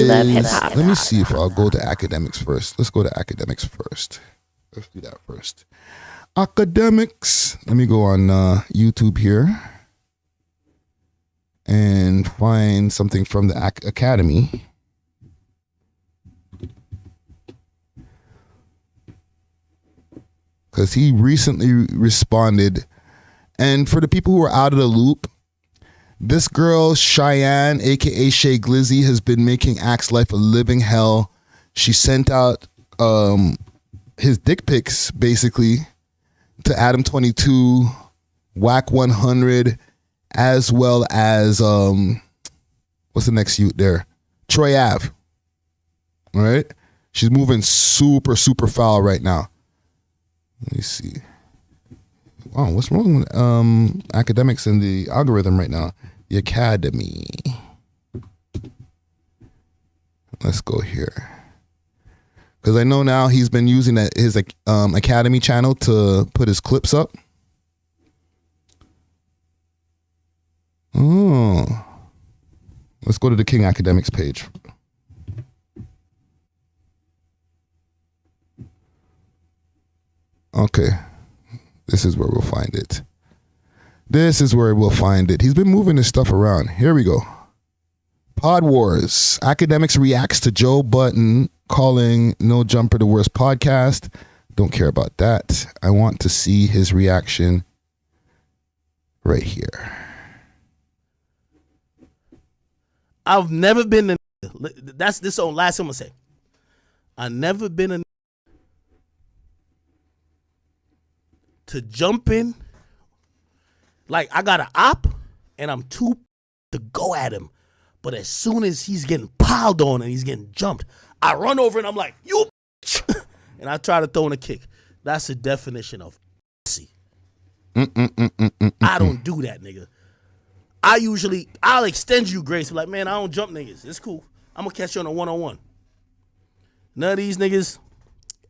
love hip hop. Let me see if I'll go to Akademiks first. Let's go to Akademiks first. Let's do that first. Akademiks. Let me go on YouTube here and find something from the Academy. Because he recently responded. And for the people who are out of the loop, this girl, Cheyenne, a.k.a. Shay Glizzy, has been making Axe life a living hell. She sent out his dick pics, basically, to Adam22, A.W.O.L, as well as, what's the next youth there? Troy Ave. All right? She's moving super, super foul right now. Let me see. Wow, what's wrong with Akademiks in the algorithm right now? The Academy. Let's go here. Because I know now he's been using his Academy channel to put his clips up. Oh. Let's go to the King Akademiks page. Okay. This is where we'll find it. This is where we'll find it. He's been moving his stuff around. Here we go. Pod Wars. Akademiks reacts to Joe Budden calling No Jumper the worst podcast. Don't care about that. I want to see his reaction right here. I've never been a... That's this on last thing I'm going to say. I've never been a... to jump in, like I got an op and I'm too to go at him. But as soon as he's getting piled on and he's getting jumped, I run over and I'm like, you bitch. And I try to throw in a kick. That's the definition of pussy. I don't do that, nigga. I'll extend you grace. Like, man, I don't jump niggas. It's cool. I'm gonna catch you on a one-on-one. None of these niggas,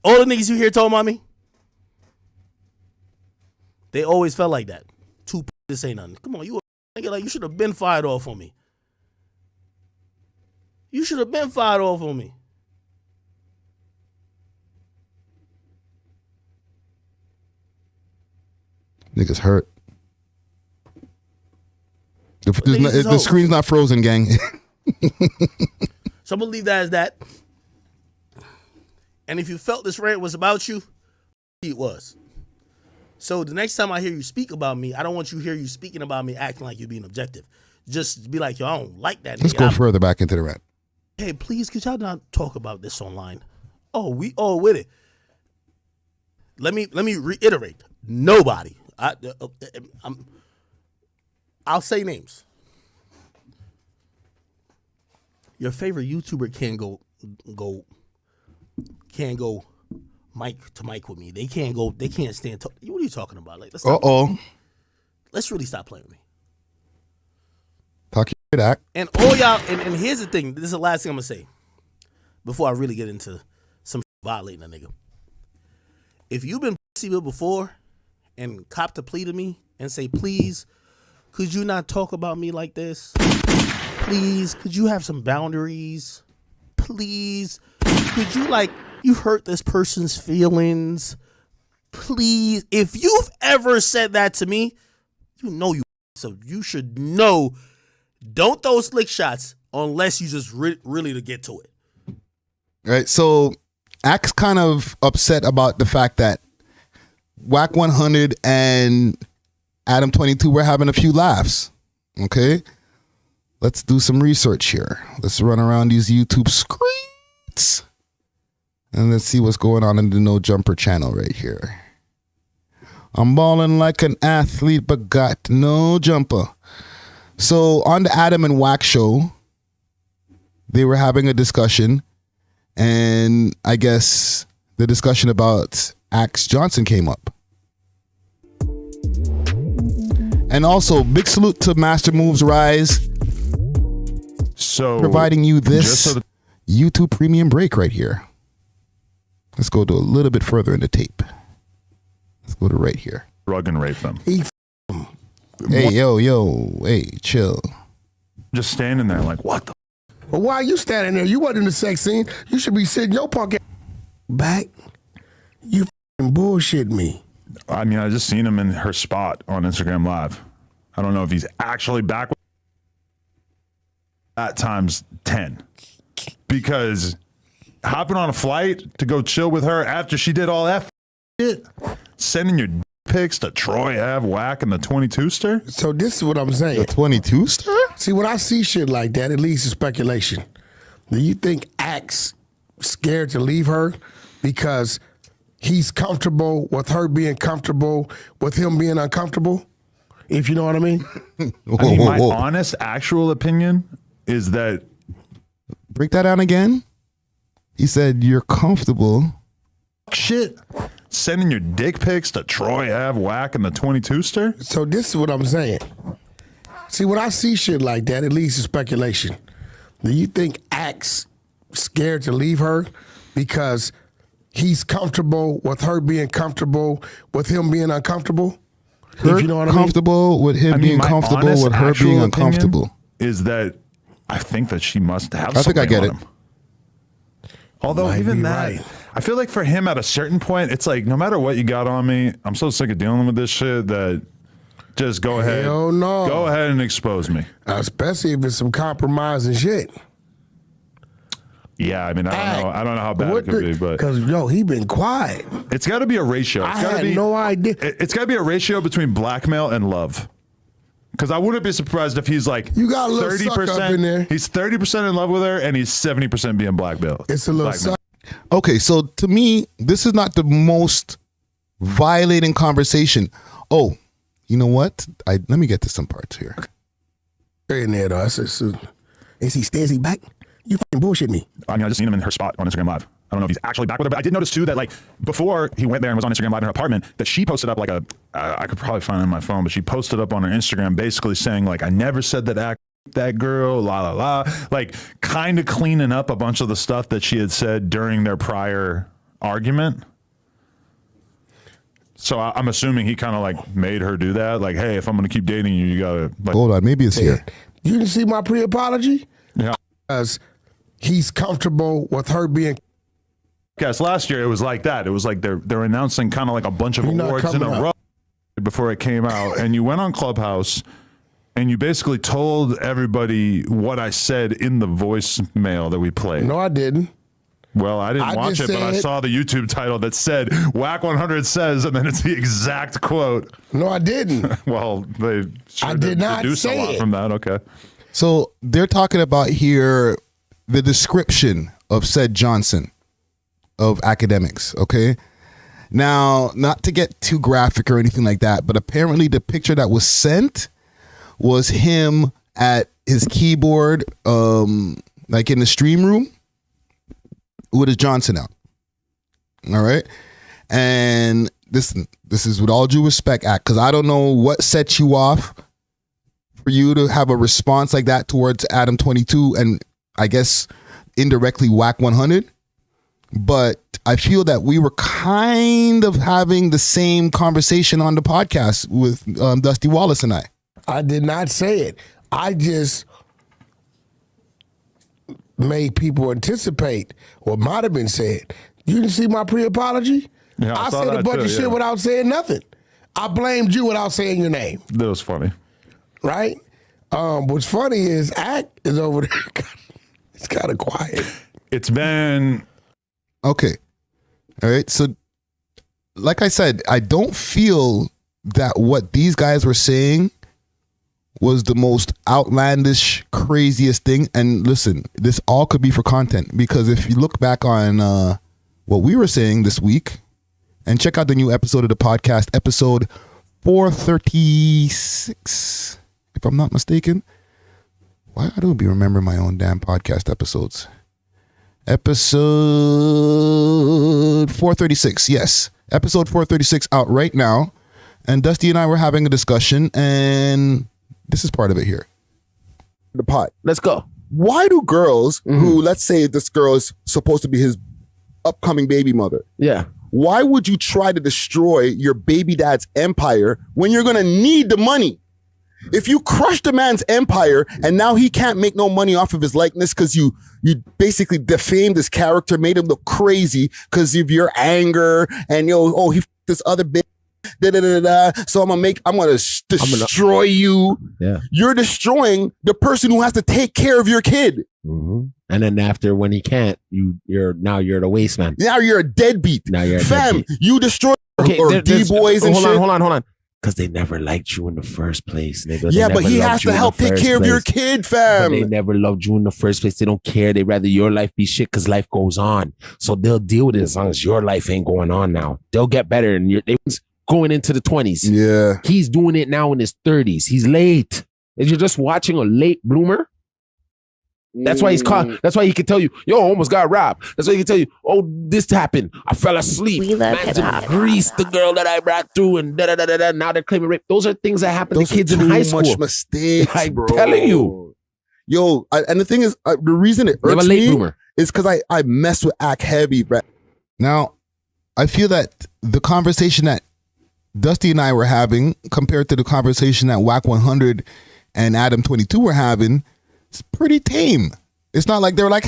all the niggas you hear talking about me, they always felt like that. This ain't nothing. Come on, you a nigga, like you should have been fired off on me. You should have been fired off on me. Niggas hurt. The screen's not frozen, gang. So I'm gonna leave that as that. And if you felt this rant was about you, it was. So the next time I hear you speak about me, I don't want you to hear you speaking about me acting like you're being objective. Just be like, yo, I don't like that. Let's go further back into the rant. Hey, please, could y'all not talk about this online? Oh, we all with it. Let me reiterate. Nobody. I'll say names. Your favorite YouTuber can't go mic to mic with me. They can't stand talk. What are you talking about? Like, let's really stop playing with me. Talk your act. And all y'all, and here's the thing. This is the last thing I'm gonna say before I really get into some violating a nigga. If you've been pussy before and copped a plea to me and say, please, could you not talk about me like this? Please, could you have some boundaries? Please, could you you hurt this person's feelings? Please, if you've ever said that to me, you know you. So you should know, don't throw slick shots unless you just really to get to it. Right. So Axe kind of upset about the fact that A.W.O.L and Adam22 were having a few laughs. Okay. Let's do some research here. Let's run around these YouTube screens. And let's see what's going on in the No Jumper channel right here. I'm balling like an athlete, but got no jumper. So on the Adam and Wack show, they were having a discussion. And I guess the discussion about Axe Johnson came up. And also, big salute to Master Moves Rise. So providing you this YouTube premium break right here. Let's go to a little bit further in the tape. Let's go to right here. Drug and rape them. Hey, yo, hey, chill. Just standing there like, what the? Well, why are you standing there? You wasn't in the sex scene. You should be sitting your punk ass back. You f***ing bullshit me. I mean, I just seen him in her spot on Instagram Live. I don't know if he's actually back at times 10. Because hopping on a flight to go chill with her after she did all that shit, sending your pics to Troy Ave, Whack, and the 22-ster? So this is what I'm saying. The 22-ster? See, when I see shit like that, it leads to speculation. Do you think Axe scared to leave her because he's comfortable with her being comfortable with him being uncomfortable? If you know what I mean? My honest, actual opinion is that... Break that down again. He said you're comfortable. Shit. Sending your dick pics to Troy Ave, Whack, and the 22-ster? So this is what I'm saying. See, when I see shit like that, it leads to speculation. Do you think Axe scared to leave her because he's comfortable with her being comfortable with him being uncomfortable? Her if you know what I mean? comfortable with him being my comfortable honest, with her actual being opinion uncomfortable. Is that I think that she must have I think I something get on it. him. Although Might even be that, right. I feel like for him at a certain point, it's like no matter what you got on me, I'm so sick of dealing with this shit that just go ahead. Hell no. Go ahead and expose me. Especially if it's some compromising shit. Yeah, I mean, I don't know how bad it could be, but because he been quiet. it's got to be a ratio. I had no idea. It's got to be a ratio between blackmail and love. Because I wouldn't be surprised if he's like You got a little suck up in there. He's 30% in love with her, and he's 70% being blackmailed. It's a little Blackmail. suck. Okay, so to me, this is not the most violating conversation. Oh, you know what? Let me get to some parts here. In there though. I said, so, is he back? You fucking bullshit me. I mean, I just seen him in her spot on Instagram Live. I don't know if he's actually back with her, but I did notice too that like before he went there and was on Instagram Live in her apartment, that she posted up like I could probably find it on my phone, but she posted up on her Instagram basically saying like, I never said that girl, la la la, like kind of cleaning up a bunch of the stuff that she had said during their prior argument. So I'm assuming he kind of like made her do that. Like, hey, if I'm going to keep dating you, you got to like. Hold on, maybe it's here. You didn't see my pre-apology? Yeah. Because he's comfortable with her being. Guys, last year it was like that. It was like they're announcing kind of like a bunch of You're not awards in a coming row before it came out, and you went on Clubhouse and you basically told everybody what I said in the voicemail that we played. No, I didn't. Well, I didn't I watch just it, but I said- saw the YouTube title that said "Whack 100 says," and then it's the exact quote. No, I didn't. Well, they sure I did not deduce say a lot it. from that. Okay. So they're talking about here the description of said Johnson of Akademiks, okay? Now, not to get too graphic or anything like that, but apparently the picture that was sent was him at his keyboard, like in the stream room with his Johnson out. All right? And this is with all due respect, because I don't know what sets you off for you to have a response like that towards Adam22 and I guess indirectly Whack 100. But I feel that we were kind of having the same conversation on the podcast with Dusty Wallace and I. I did not say it. I just made people anticipate what might have been said. You didn't see my pre-apology? Yeah, I saw said a that bunch too, of shit yeah. without saying nothing. I blamed you without saying your name, That was funny. right? What's funny is Act is over there. It's kind of quiet. It's been Okay. All right. So, like I said, I don't feel that what these guys were saying was the most outlandish, craziest thing. And listen, this all could be for content, because if you look back on what we were saying this week and check out the new episode of the podcast, episode 436, if I'm not mistaken. Why I don't be remembering my own damn podcast episodes? Episode 436, yes. Episode 436 out right now. And Dusty and I were having a discussion, and this is part of it here. The pot. Let's go. Why do girls who, let's say this girl is supposed to be his upcoming baby mother, Yeah. why would you try to destroy your baby dad's empire when you're going to need the money? If you crushed a man's empire and now he can't make no money off of his likeness because you basically defamed his character, made him look crazy because of your anger and he this other bitch. So I'm gonna destroy you. Yeah. You're destroying the person who has to take care of your kid. Mm-hmm. And then after, when he can't, you're the waste man. Now you're a deadbeat. Now you're a fam. deadbeat. You destroy D-boys and shit. Hold on. Because they never liked you in the first place, nigga. Yeah, but he has to help take care of your kid, fam. But they never loved you in the first place. They don't care. They rather your life be shit because life goes on. So they'll deal with it as long as your life ain't going on now. They'll get better. And they was going into the 20s. Yeah. He's doing it now in his 30s. He's late. If you're just watching a late bloomer, that's why he's caught. That's why he can tell you, yo, I almost got robbed. That's why he can tell you, oh, this happened. I fell asleep. We love hip-hop. Greased the girl that I brought through and da-da-da-da-da. Now they're claiming rape. Those are things that happen to kids in high school. Much mistakes, I'm bro. telling you. Yo, and the thing is, the reason it irks late me bloomer. is because I mess with act heavy, bro. Now, I feel that the conversation that Dusty and I were having compared to the conversation that WAC100 and Adam22 were having, it's pretty tame. It's not like they were like,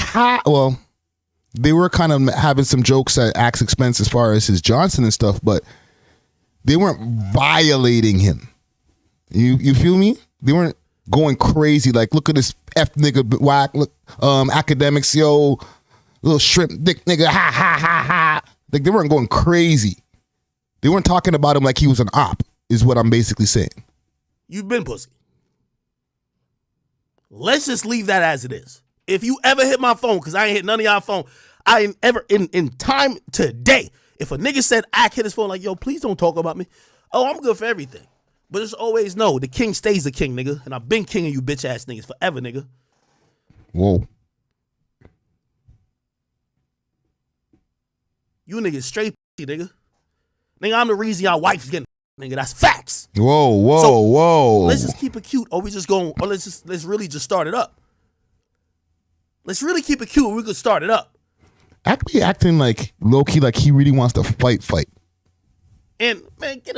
well, they were kind of having some jokes at Axe expense as far as his Johnson and stuff, but they weren't violating him. You feel me? They weren't going crazy. Like, look at this F nigga whack. Look, academics, yo, little shrimp dick nigga, ha ha ha ha. Like, they weren't going crazy. They weren't talking about him like he was an op, is what I'm basically saying. You've been pussy. Let's just leave that as it is. If you ever hit my phone, because I ain't hit none of y'all phone, I ain't ever, in time today, if a nigga said I hit his phone like, yo, please don't talk about me. Oh, I'm good for everything. But just always know, the king stays the king, nigga. And I've been king of you bitch ass niggas forever, nigga. Whoa. You niggas straight pussy, nigga. Nigga, I'm the reason y'all wife's getting nigga. That's facts. Whoa. So, let's just keep it cute, or let's really just start it up. Let's really keep it cute. We could start it up. Actually acting like low-key, like he really wants to fight. And man, get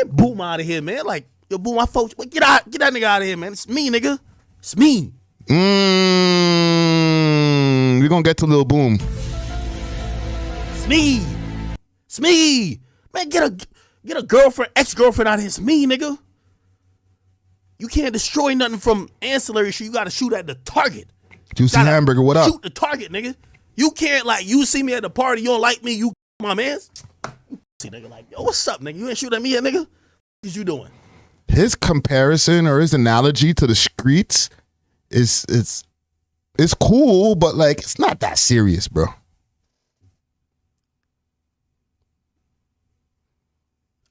Boom out of here, man. Like, yo, Boom, my folks, get that nigga out of here, man. It's me, nigga. It's me. We're gonna get to Lil Boom. It's me. It's me. Man, get a girlfriend, ex-girlfriend out of here. It's me, nigga. You can't destroy nothing from ancillary shit. You gotta shoot at the target. Juicy Hamburger, what up? Shoot the target, nigga. You can't, like, you see me at the party, you don't like me, you my mans. See, nigga, like, yo, what's up, nigga? You ain't shoot at me yet, nigga? What you doing? His comparison or his analogy to the streets is cool, but like it's not that serious, bro.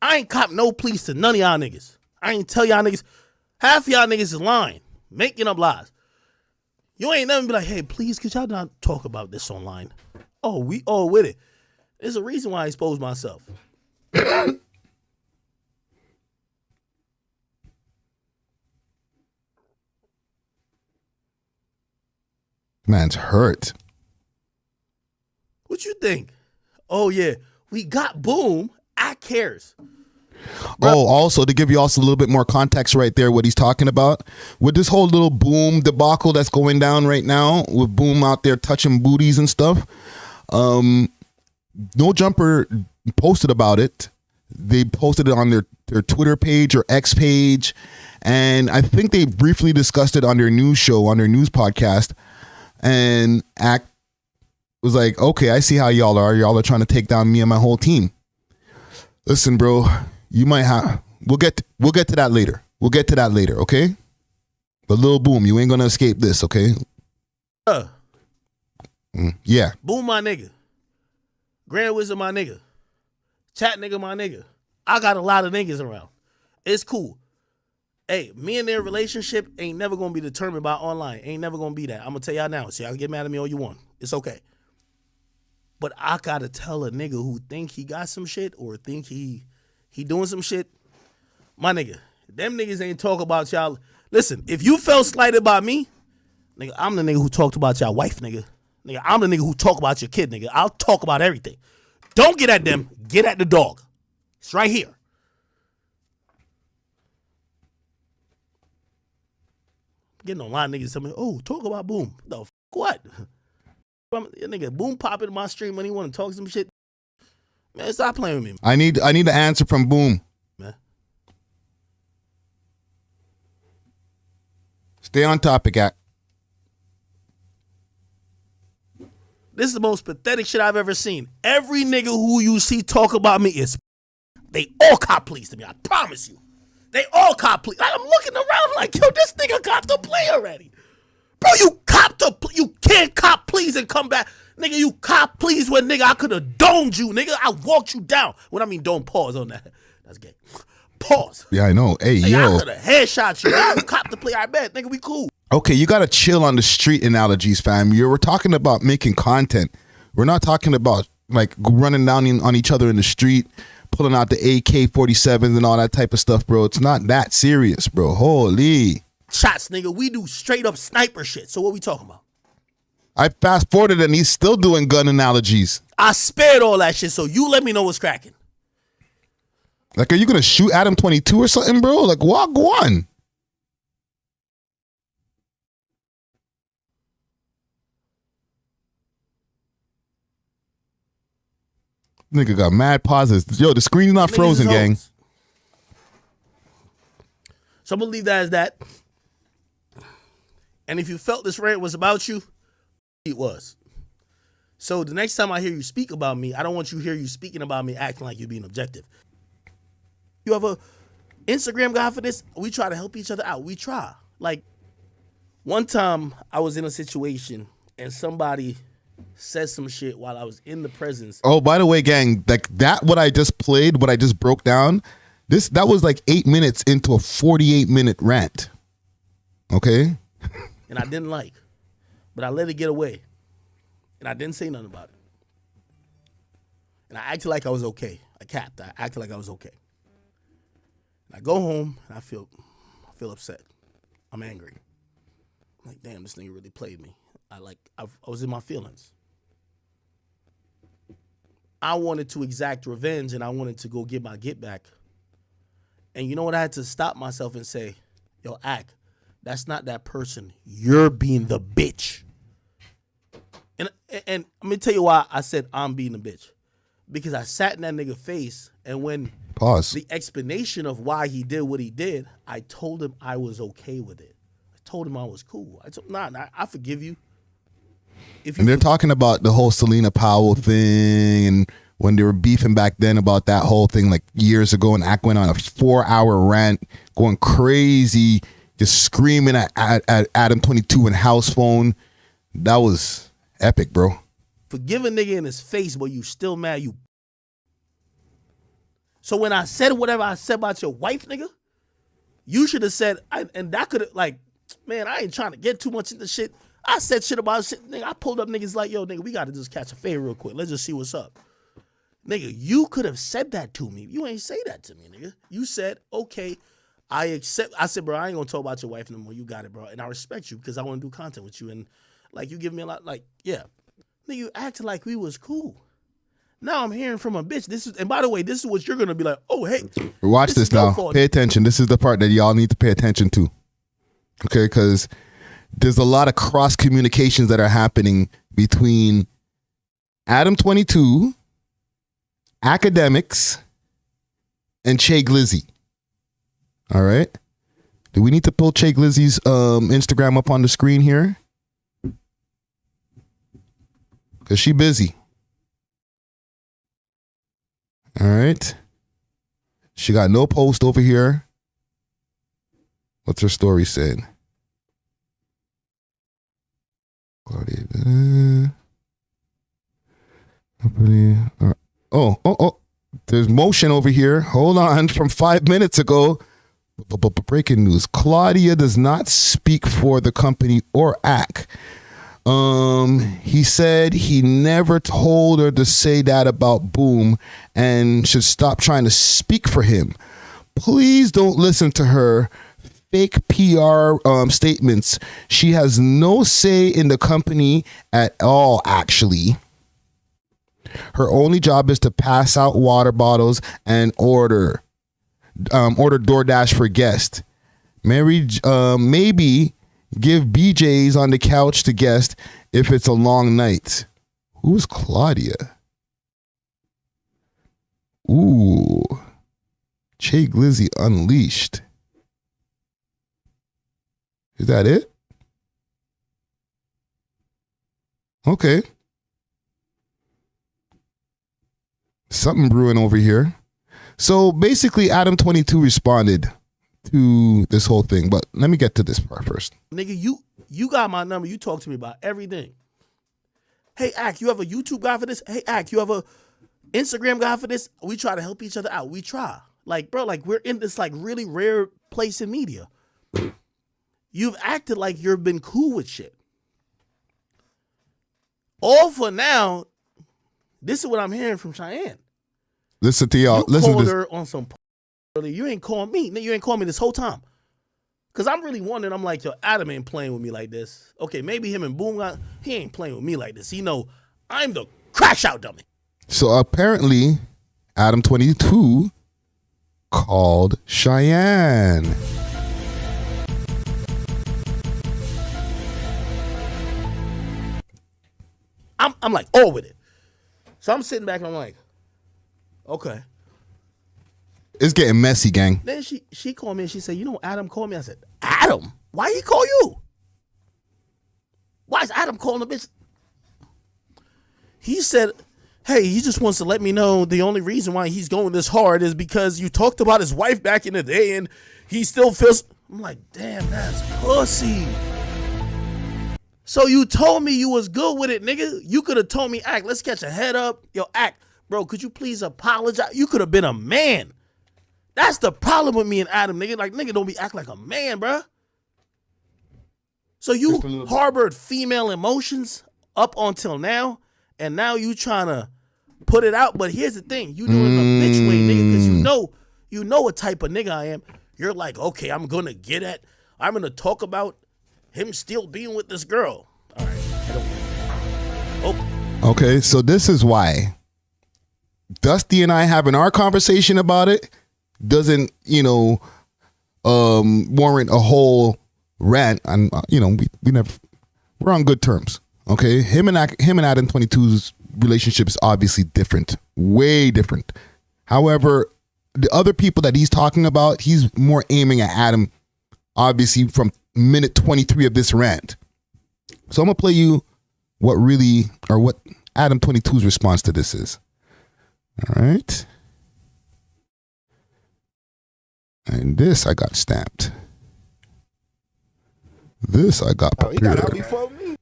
I ain't cop no pleas to none of y'all niggas. I ain't tell y'all niggas. Half of y'all niggas is lying, making up lies. You ain't never be like, hey, please, could y'all not talk about this online? Oh, we all with it. There's a reason why I exposed myself. Man's hurt. What you think? Oh, yeah, we got Boom. I cares. Oh, also to give you also a little bit more context right there, what he's talking about with this whole little Boom debacle that's going down right now with Boom out there touching booties and stuff. No Jumper posted about it. They posted it on their Twitter page or X page, and I think they briefly discussed it on their news show, on their news podcast. And Act was like, "Okay, I see how y'all are. Y'all are trying to take down me and my whole team. Listen, bro." You might have. We'll get to that later. We'll get to that later, okay? But Lil Boom, you ain't gonna escape this, okay? Yeah. Boom, my nigga. Grand Wizard, my nigga. Chat nigga, my nigga. I got a lot of niggas around. It's cool. Hey, me and their relationship ain't never gonna be determined by online. Ain't never gonna be that. I'm gonna tell y'all now. So y'all can get mad at me all you want. It's okay. But I gotta tell a nigga who think he got some shit or think he doing some shit, my nigga, them niggas ain't talk about y'all. Listen, if you felt slighted by me, nigga, I'm the nigga who talked about your wife, nigga. Nigga, I'm the nigga who talk about your kid, nigga. I'll talk about everything. Don't get at them, get at the dog. It's right here. getting on line niggas tell me, oh, talk about Boom. The f what? Nigga, Boom pop into my stream when he want to talk some shit. Man, stop playing with me, I need the answer from Boom. man. Stay on topic, Ak. This is the most pathetic shit I've ever seen. Every nigga who you see talk about me is they all cop please to me. I promise you. They all cop please. I'm looking around like, yo, this nigga cop to play already. Bro, you cop to you can't cop please and come back. Nigga, you cop please when nigga I could have domed you. Nigga, I walked you down. When I mean don't pause on that. That's gay. Pause. Yeah, I know. Hey, Nigga, yo. I could have headshot you. Nigga, you cop to play. I bet. Nigga, we cool. Okay, you got to chill on the street analogies, fam. We're talking about making content. We're not talking about like running down on each other in the street, pulling out the AK-47s and all that type of stuff, bro. It's not that serious, bro. Holy. Shots, nigga. We do straight up sniper shit. So what we talking about? I fast forwarded and he's still doing gun analogies. I spared all that shit, so you let me know what's cracking. Like, are you going to shoot Adam22 or something, bro? Like, walk one. Nigga got mad pauses. Yo, the screen's not Niggas frozen, is gang. hoes. So I'm gonna leave that as that. And if you felt this rant was about you, it was. So the next time I hear you speak about me, I don't want you to hear you speaking about me acting like you're being objective. You have a Instagram guy for this? We try to help each other out. We try. Like, one time I was in a situation and somebody said some shit while I was in the presence. Oh, by the way, gang, like that what I just played, what I just broke down, that was like 8 minutes into a 48-minute rant. Okay? And I didn't like. But I let it get away. And I didn't say nothing about it. And I acted like I was okay. I capped. I acted like I was okay. And I go home and I feel upset. I'm angry. I'm like, damn, this nigga really played me. I was in my feelings. I wanted to exact revenge and I wanted to go get my get back. And you know what? I had to stop myself and say, yo, Ak, that's not that person. You're being the bitch. And let me tell you why I said I'm being a bitch. Because I sat in that nigga face and when Pause. the explanation of why he did what he did, I told him I was okay with it. I told him I was cool. I told him, I forgive you. And they're talking about the whole Selena Powell thing and when they were beefing back then about that whole thing like years ago, and Ak went on a 4-hour rant going crazy, just screaming at Adam22 and house phone. That was epic, bro. Forgive a nigga in his face, but you still mad, you. So when I said whatever I said about your wife, nigga, you should have said, and that could have, like, man, I ain't trying to get too much into shit. I said shit about shit, nigga. I pulled up niggas like, yo, nigga, we got to just catch a fade real quick. Let's just see what's up. Nigga, you could have said that to me. You ain't say that to me, nigga. You said, okay, I accept. I said, bro, I ain't going to talk about your wife no more. You got it, bro. And I respect you because I want to do content with you. And, like, you give me a lot, like, yeah. Nigga, you acted like we was cool. Now I'm hearing from a bitch. And by the way, this is what you're going to be like, oh, hey. Watch this now. Pay attention. This is the part that y'all need to pay attention to. Okay, because there's a lot of cross communications that are happening between Adam22, Akademiks, and Che Glizzy. All right. Do we need to pull Che Glizzy's Instagram up on the screen here? Because she busy. All right. She got no post over here. What's her story said? Oh. There's motion over here. Hold on. From 5 minutes ago. Breaking news. Claudia does not speak for the company or Ak. He said he never told her to say that about Boom and should stop trying to speak for him. Please don't listen to her fake PR statements. She has no say in the company at all, actually. Her only job is to pass out water bottles and order DoorDash for guests. Maybe Give BJ's on the couch to guest if it's a long night. Who's Claudia? Ooh. Che Glizzy Unleashed. Is that it? Okay. Something brewing over here. So basically, Adam22 responded to this whole thing, but let me get to this part first. Nigga, you got my number. You talk to me about everything. Hey, Ak, you have a YouTube guy for this? Hey, Ak, you have a Instagram guy for this? We try to help each other out. We try. Like, bro, like we're in this like really rare place in media. You've acted like you've been cool with shit. All for now, this is what I'm hearing from Cheyenne. Listen to y'all. You Listen to called this. her on some earlier. You ain't calling me. You ain't calling me this whole time. Because I'm really wondering, I'm like, yo, Adam ain't playing with me like this. Okay, maybe him and Boom, he ain't playing with me like this. He know I'm the crash out dummy. So apparently, Adam22 called Cheyenne. I'm like, all with it. So I'm sitting back and I'm like, okay. It's getting messy, gang. Then she called me and she said, you know, Adam called me. I said, Adam? Why he call you? Why is Adam calling the bitch? He said, hey, he just wants to let me know the only reason why he's going this hard is because you talked about his wife back in the day and he still feels. I'm like, damn, that's pussy. So you told me you was good with it, nigga. You could have told me, Act, let's catch a head up. Yo, Act, bro, could you please apologize? You could have been a man. That's the problem with me and Adam, nigga. Like, nigga, don't be act like a man, bruh. So you harbored female emotions up until now, and now you trying to put it out. But here's the thing. You doing it a bitch way, nigga, because you know what type of nigga I am. You're like, okay, I'm going to talk about him still being with this girl. All right. I don't care. Oh. Okay, so this is why Dusty and I having our conversation about it doesn't, warrant a whole rant. And we're on good terms. Okay, him and Adam22's relationship is obviously different, way different. However, the other people that he's talking about, he's more aiming at Adam, obviously from minute 23 of this rant. So I'm gonna play you what Adam22's response to this is. All right. And this I got stamped. This I got prepared. He got out before me.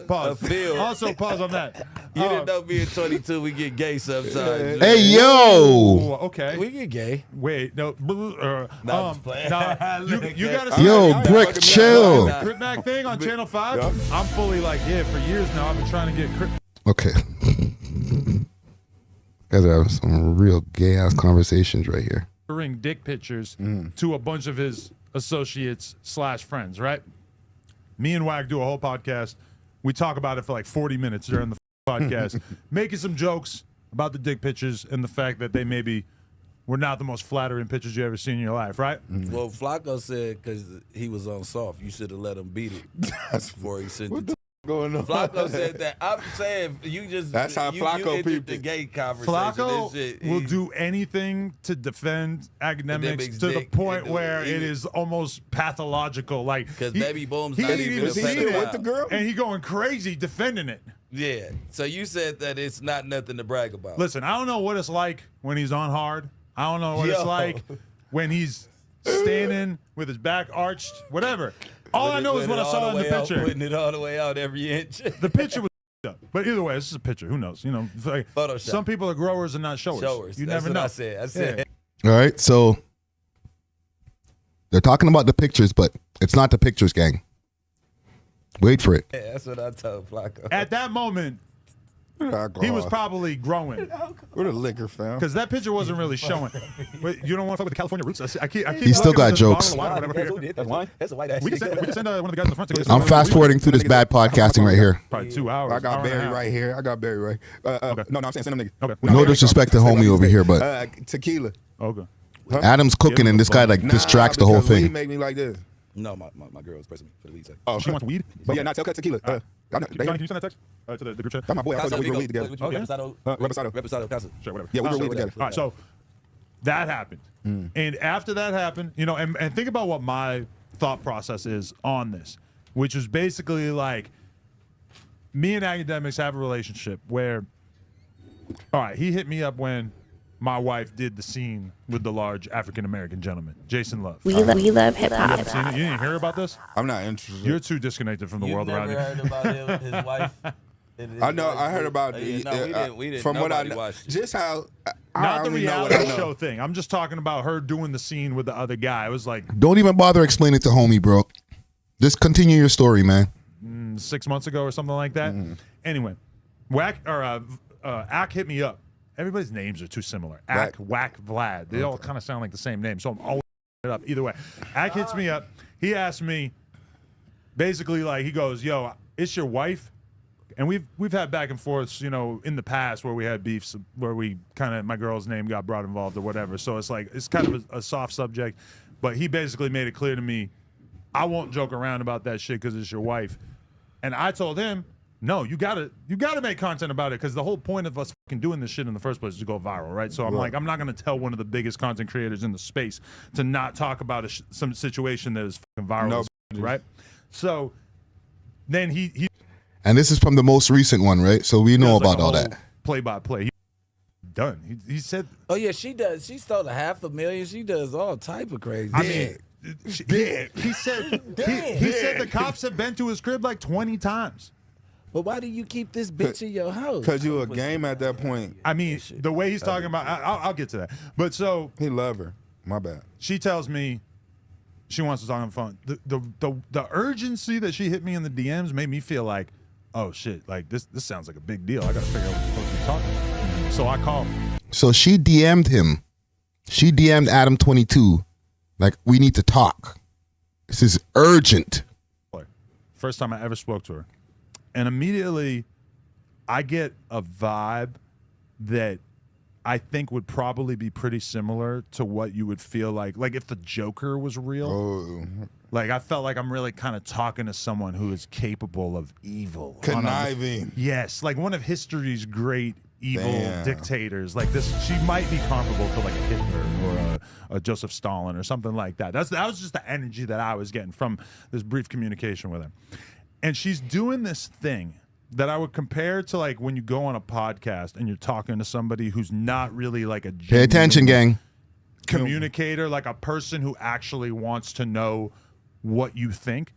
Pause. Phil. Also, pause on that. You didn't know me at 22. We get gay sometimes. Hey, yo. Oh, okay. We get gay. Wait, no. I'm just playing. You gotta see. Yo, Brick, chill. The Crip Mac thing on Channel 5. Yep. I'm fully like, for years now, I've been trying to get Crip. Okay. Guys are having some real gay ass conversations right here. Ring dick pictures to a bunch of his associates / friends, right? Me and Wag do a whole podcast. We talk about it for like 40 minutes during the podcast, making some jokes about the dick pictures and the fact that they maybe were not the most flattering pictures you ever seen in your life, right? Well, Flacco said because he was on soft, you should have let him beat it before he sent it. Going on? Flacco said that. I'm saying you just That's how Flacco you people. the gay conversation. Flacco This shit, will do anything to defend academics to the dick point and where do- it is almost pathological. Like because he- Baby Boom's he not didn't even even a see Is he it. still with pedophile. the girl? and he going crazy defending it. Yeah. So you said that it's not nothing to brag about. Listen, I don't know what it's like when he's on hard. I don't know what it's Yo. like when he's standing with his back arched, whatever. All I know is what I saw in the picture. Putting it all the way out every inch. The picture was up. But either way, this is a picture. Who knows? It's like Photoshop. some people are growers and not showers. You That's never what know. I said. I said. All right, so they're talking about the pictures, but it's not the pictures, gang. Wait for it. Yeah, that's what I told Flacco. At that moment, he was probably growing We're the liquor fam. because that picture wasn't really showing. Wait, you don't want to fuck with the California roots? I keep He still looking got at this jokes. bottle of wine or whatever. That's wine. That's a white ass. We can send one of the guys in the front to go. I'm fast forwarding through this bad podcasting right here. Probably 2 hours. I got hour and a Barry half. right here. I got Barry right. No, I'm saying send them niggas. Okay. No disrespect to homie over here, but tequila. Okay. Adam's cooking and this guy like distracts the whole because weed thing. make me like this. No, my girl was pressing me for the weed. Oh, She wants weed. But yeah, not tell cut tequila. John, they can you send that text to the group chat? That's my boy. I told you we grow weed together. Oh, yeah? Reposado Casa. Sure, whatever. Yeah, we grow weed All together. right, so that happened. And after that happened, you know, and think about what my thought process is on this, which is basically like me and Akademiks have a relationship where, all right, he hit me up when my wife did the scene with the large African-American gentleman, Jason Love. We love hip You hop. haven't seen it? You didn't hear about this? I'm not interested. You're too disconnected from the world around you. heard about his wife? I know. I heard about. We didn't. From what I Nobody know, watched it. just how. I Not the only know what I reality know. show thing. I'm just talking about her doing the scene with the other guy. It was like Don't even bother explaining to homie, bro. Just continue your story, man. 6 months ago or something like that. Anyway, Ak hit me up. Everybody's names are too similar. Ak, Whack, Vlad. They all kind of sound like the same name. So I'm always it up. Either way, Ak hits me up. He asked me, basically, like, he goes, "Yo, it's your wife." And we've had back and forths, you know, in the past where we had beefs, where we kind of, my girl's name got brought involved or whatever. So it's like, it's kind of a soft subject. But he basically made it clear to me, I won't joke around about that shit because it's your wife. And I told him, no, you gotta make content about it, because the whole point of us fucking doing this shit in the first place is to go viral, right? So I'm like, I'm not gonna tell one of the biggest content creators in the space to not talk about some situation that is fucking viral, right? So then he And this is from the most recent one, right? So we know does, like, about a all whole that. play-by-play. Done. He said. Oh yeah, she does. She stole $500,000. She does all type of crazy. I mean, he said he said the cops have been to his crib like 20 times. but why do you keep this bitch in your house? Because you a game at that point. I mean, the way he's talking about, I'll get to that. But so He love her. My bad. she tells me she wants to talk on the phone. The urgency that she hit me in the DMs made me feel like, oh shit, like this sounds like a big deal. I gotta figure out what we're supposed to be talking about. So I called. So she DM'd him. She DM'd Adam22. Like, we need to talk. This is urgent. First time I ever spoke to her. And immediately I get a vibe that I think would probably be pretty similar to what you would feel like if the Joker was real. Oh, Like, I felt like I'm really kind of talking to someone who is capable of evil. conniving. Yes, like one of history's great evil Damn. dictators. Like this, she might be comparable to like a Hitler or a Joseph Stalin or something like that. That was just the energy that I was getting from this brief communication with her. And she's doing this thing that I would compare to like when you go on a podcast and you're talking to somebody who's not really like a Pay attention, gang. communicator, like a person who actually wants to know what you think.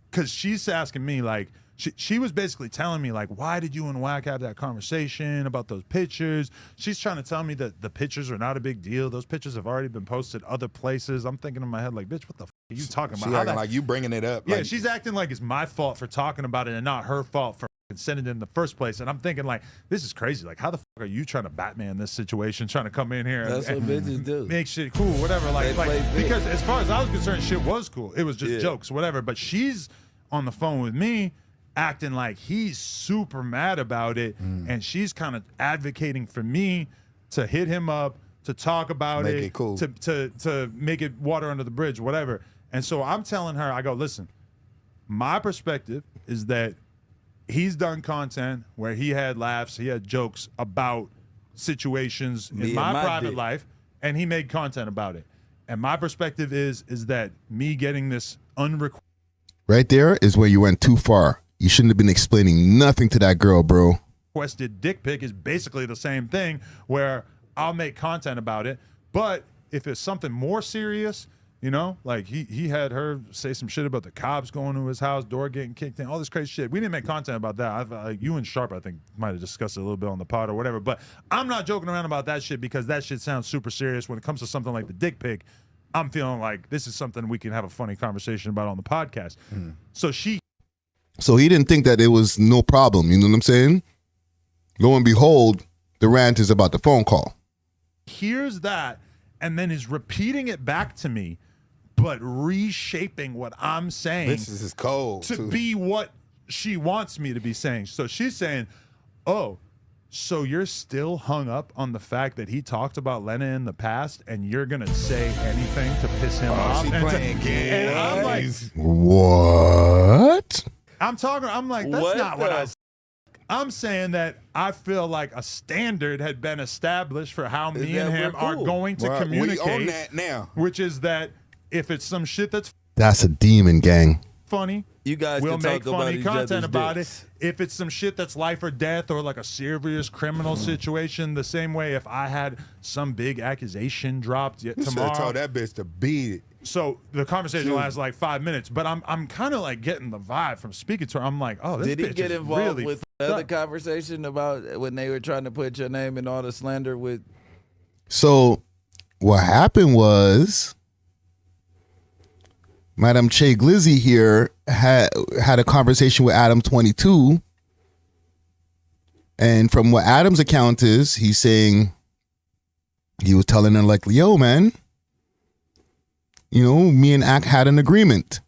Because she's asking me, like, she was basically telling me, like, why did you and Wack have that conversation about those pictures? She's trying to tell me that the pictures are not a big deal. Those pictures have already been posted other places. I'm thinking in my head, like, bitch, what the f are you talking about? She How acting that- like you bringing it up. yeah, like, she's acting like it's my fault for talking about it and not her fault for sending it in the first place. And I'm thinking, like, this is crazy. Like, how the f are you trying to Batman this situation, trying to come in here That's and, what bitches do. make shit cool, whatever. Like, They play big. because as far as I was concerned, shit was cool. It was just Yeah. jokes, whatever. But she's on the phone with me, acting like he's super mad about it, and she's kind of advocating for me to hit him up, to talk about Make it cool. to make it water under the bridge, whatever. And so I'm telling her, I go, listen, my perspective is that he's done content where he had laughs, he had jokes about situations Me in and my my private dick. life, and he made content about it. And my perspective is that me getting this unrequited Right there is where you went too far. You shouldn't have been explaining nothing to that girl, bro. dick pic is basically the same thing, where I'll make content about it. But if it's something more serious, you know, like he had her say some shit about the cops going to his house, door getting kicked in, all this crazy shit. We didn't make content about that. You and Sharp, I think, might have discussed it a little bit on the pod or whatever. But I'm not joking around about that shit, because that shit sounds super serious. When it comes to something like the dick pic, I'm feeling like this is something we can have a funny conversation about on the podcast. So he didn't think that it was no problem. You know what I'm saying? Lo and behold, the rant is about the phone call. hears that and then is repeating it back to me, but reshaping what I'm saying this is cold to too. be what she wants me to be saying. So she's saying, oh, So you're still hung up on the fact that he talked about Lena in the past, and you're gonna say anything to piss him off? She playing games. And I'm like, What? I'm like, that's What not what the I said. I'm saying that I feel like a standard had been established for how me that and him we're are cool. going to Well, communicate. We on that now. Which is that if it's some shit that's That's a demon, gang. funny, You guys we'll can talk make about funny each content other's about dicks. it. If it's some shit that's life or death or like a serious criminal situation, the same way if I had some big accusation dropped You should have tomorrow. told that bitch to beat it. So the conversation lasts like 5 minutes, but I'm kind of like getting the vibe from speaking to her. I'm like, oh, this Did he bitch get is involved really with the fucked other up. conversation about when they were trying to put your name in all the slander with? So what happened was Madam Che Glizzy here had a conversation with Adam22. And from what Adam's account is, he's saying he was telling her like, yo, man, you know, me and Ak had an agreement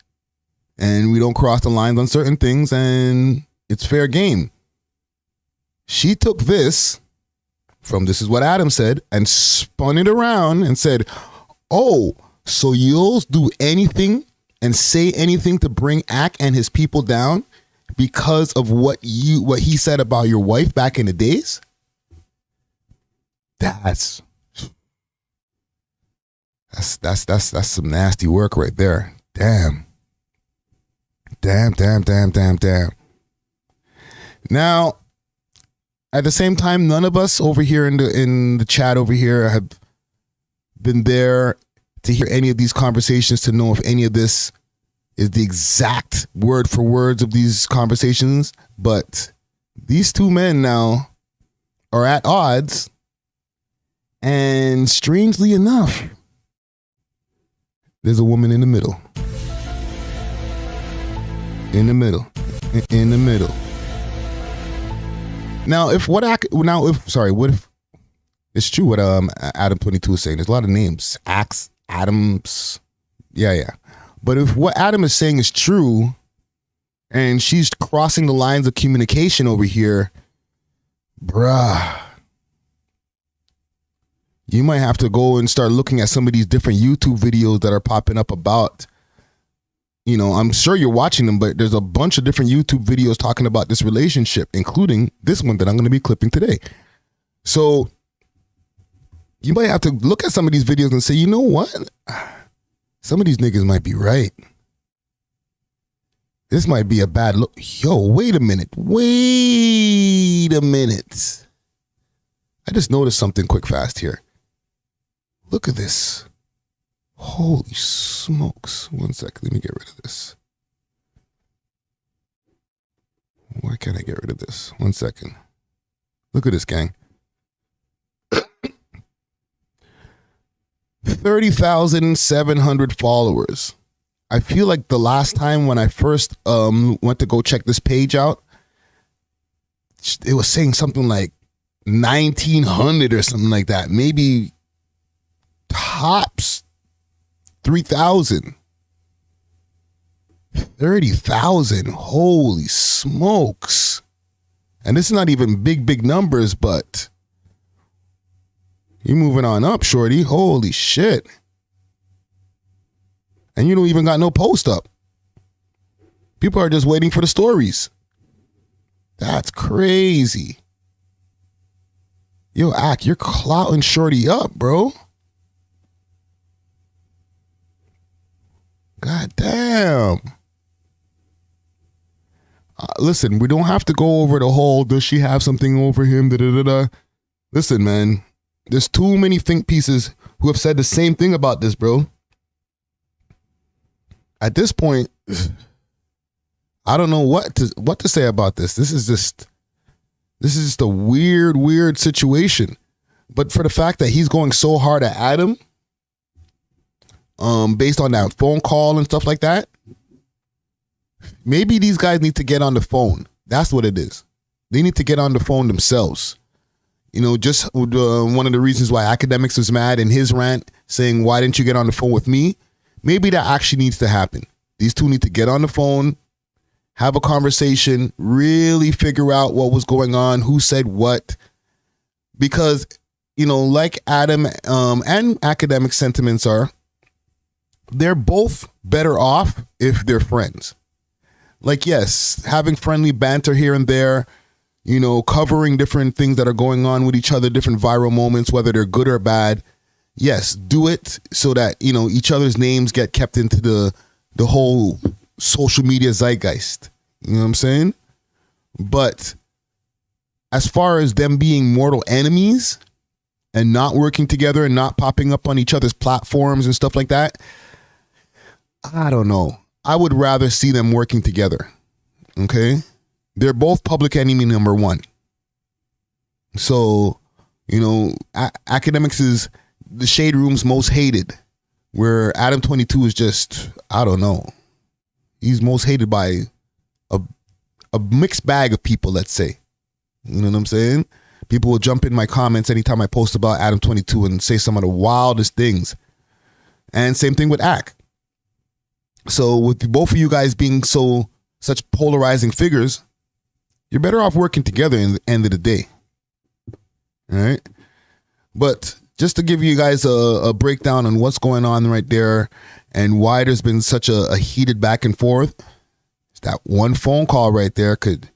and we don't cross the lines on certain things and it's fair game. She took this from this is what Adam said and spun it around and said, oh, so you'll do anything and say anything to bring Ak and his people down because of what he said about your wife back in the days? That's some nasty work right there. Damn. Now, at the same time, none of us over here in the chat over here have been there to hear any of these conversations to know if any of this is the exact word for words of these conversations. But these two men now are at odds. And strangely enough, there's a woman in the middle. In the middle. Now, if it's true what Adam22 is saying, there's a lot of names. Adams. Yeah. But if what Adam is saying is true, and she's crossing the lines of communication over here, bruh, you might have to go and start looking at some of these different YouTube videos that are popping up about, you know, I'm sure you're watching them, but there's a bunch of different YouTube videos talking about this relationship, including this one that I'm going to be clipping today. So you might have to look at some of these videos and say, you know what? Some of these niggas might be right. This might be a bad look. Yo, wait a minute. I just noticed something quick fast here. Look at this. Holy smokes. 1 second. Let me get rid of this. Why can't I get rid of this? 1 second. Look at this, gang. 30,700 followers. I feel like the last time when I first went to go check this page out, it was saying something like 1,900 or something like that. Maybe tops 3,000. 30,000. Holy smokes. And this is not even big numbers, but you're moving on up, shorty. Holy shit. And you don't even got no post up. People are just waiting for the stories. That's crazy. Yo, Ak, you're clouting shorty up, bro. God damn. Listen, we don't have to go over the whole, does she have something over him? Listen, man. There's too many think pieces who have said the same thing about this, bro. At this point, I don't know what to say about this. This is just a weird situation. But for the fact that he's going so hard at Adam, based on that phone call and stuff like that, maybe these guys need to get on the phone. That's what it is. They need to get on the phone themselves. You know, just one of the reasons why Akademiks was mad in his rant saying, why didn't you get on the phone with me? Maybe that actually needs to happen. These two need to get on the phone, have a conversation, really figure out what was going on, who said what, because, you know, like Adam and academic sentiments are, they're both better off if they're friends. Like, yes, having friendly banter here and there, you know, covering different things that are going on with each other, different viral moments, whether they're good or bad. Yes, do it so that, you know, each other's names get kept into the whole social media zeitgeist. You know what I'm saying? But as far as them being mortal enemies and not working together and not popping up on each other's platforms and stuff like that, I don't know. I would rather see them working together. Okay? They're both public enemy number one. So, you know, Akademiks is the Shade Room's most hated, where Adam22 is just, I don't know. He's most hated by a mixed bag of people, let's say. You know what I'm saying? People will jump in my comments anytime I post about Adam22 and say some of the wildest things. And same thing with Ak. So with both of you guys being such polarizing figures, you're better off working together in the end of the day. All right? But just to give you guys a breakdown on what's going on right there and why there's been such a heated back and forth, that one phone call right there could,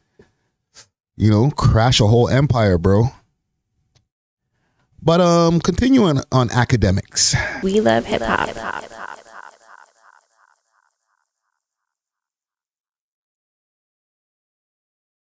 you know, crash a whole empire, bro. But continuing on Akademiks. We love hip hop.